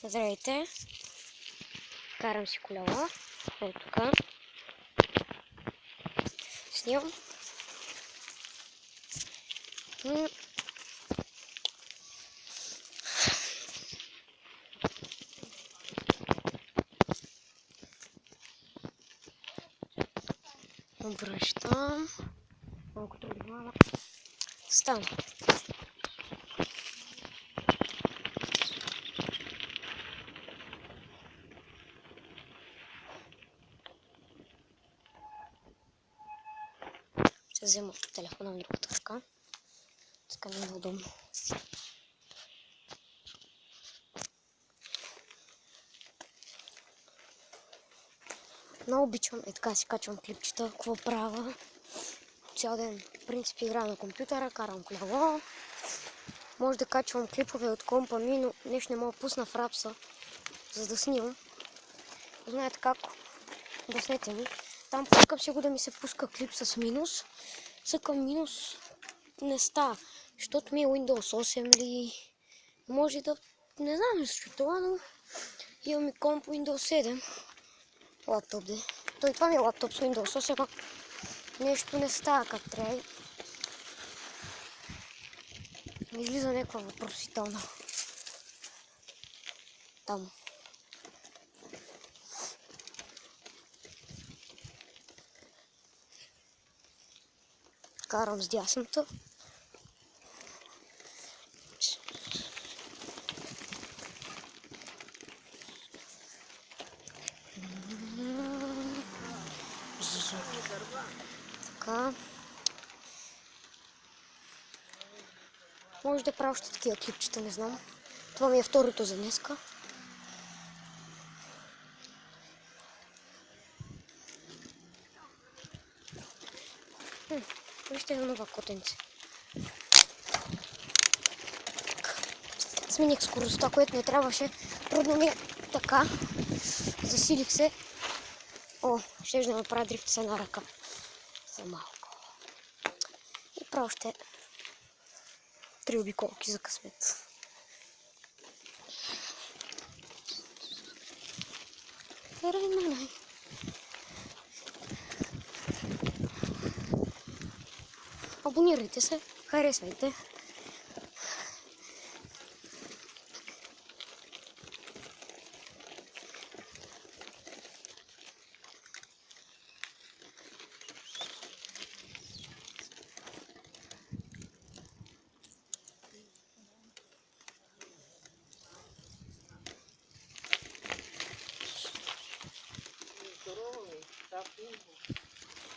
Здравейте! Карам си колело. Ето тук. Снимам. Обръщам. Колкото внимава. Стана. Ще взема телефона в другата ръка. Така ми е удобно. Много обичам така си качвам клипчета, какво правя. Цял ден, в принцип, играя на компютъра, карам колело. Може да качвам клипове от компа ми, но нещо не мога да пусна в рапса, за да снимам. Знаете как? Обяснете ми. Там пускам си го да ми се пуска клип с минус. Цъкам минус, не става. Защото ми е Windows 8 или може да... Не знам защо това, но имам и комп Windows 7. Лаптоп де. Той това ми е лаптоп с Windows 8, а нещо не става как трябва. Излиза някаква въпросителна. Там. Карам с дясната. Така. Може да правя още такива клипчета, не знам. Това ми е второто за днеска. Вижте едно нова котенце. Смених скоростта, което не трябваше. Трудно ми е така. Засилих се. О, ще да направя дрифт с една ръка. За малко. И правя още 3 обиколки за късмет. Абонирайте се, харесвайте.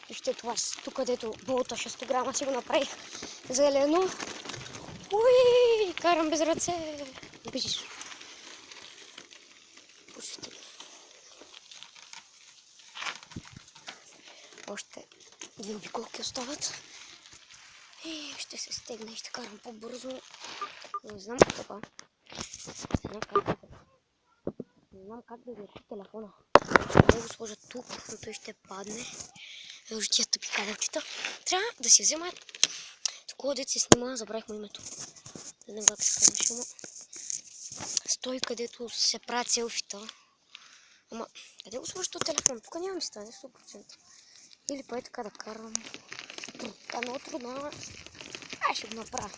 Вижте това, тук където болта 6 грама си го направих зелено. Уи, карам без ръце. Виждаш. Почти. Още 2 обиколки остават. И ще се стегна и ще карам по-бързо. Не знам това. Не знам как да държа телефона. Да го сложа тук, но той ще падне. Вижте тия тъпи кабелчета. Трябва да си взема такова дете се снима, забравих му името. Не знам как се казваше, ама стои където се правят селфита. Ама къде го сложиш този телефон? Тук няма ми стане 100%. Или па е така да карам. Така много трудно. Ай, ще го направя.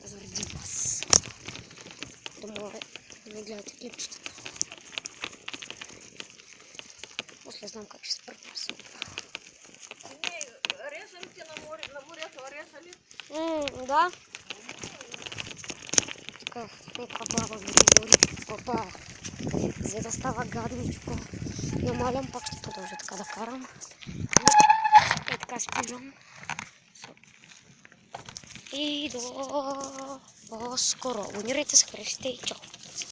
Заради вас. Да може да ми гледате клипчетата. После знам как ще спръкна с това. Резали ти на морето, резали? Да. Така, нека баба ми говори. Опа, за да става гадничко. Намалям, пак ще продължа така да карам. И така спирам. И до по-скоро. Абонирайте се, харесайте и чао.